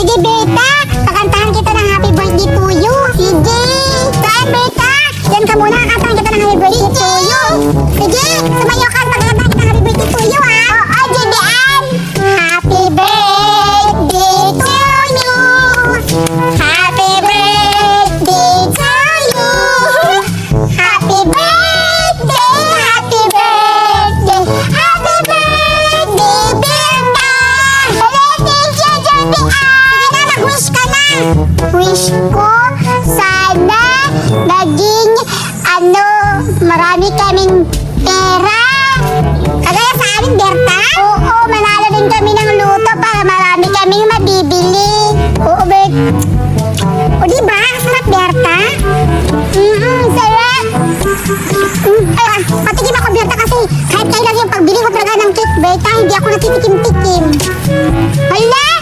Sige, Berta. Kakantahan kita ng happy birthday to you. Sige. Saan, Berta? Yan ka muna. Kakantahan kita ng happy birthday to you. Sige. Sumayo ka. Kakantahan kita ng happy birthday to you, ha? Oo, Julian. Happy birthday to you. Happy birthday to you. Happy birthday. Happy birthday. Happy birthday, Berta. Thank you, Julian. Sige na, mag-wish ka na. Wish ko, sana naging, marami kaming pera. Kagaya sa amin, Berta? Oo, manalo din kami ng luto para marami kaming mabibili. Oo, Bert. O, diba? Sarap, Berta? Sarap. Patikim ako, Berta, kasi kahit kailan yung pagbili ko talaga ng cake, Berta, hindi ako natitikim-tikim. Hala!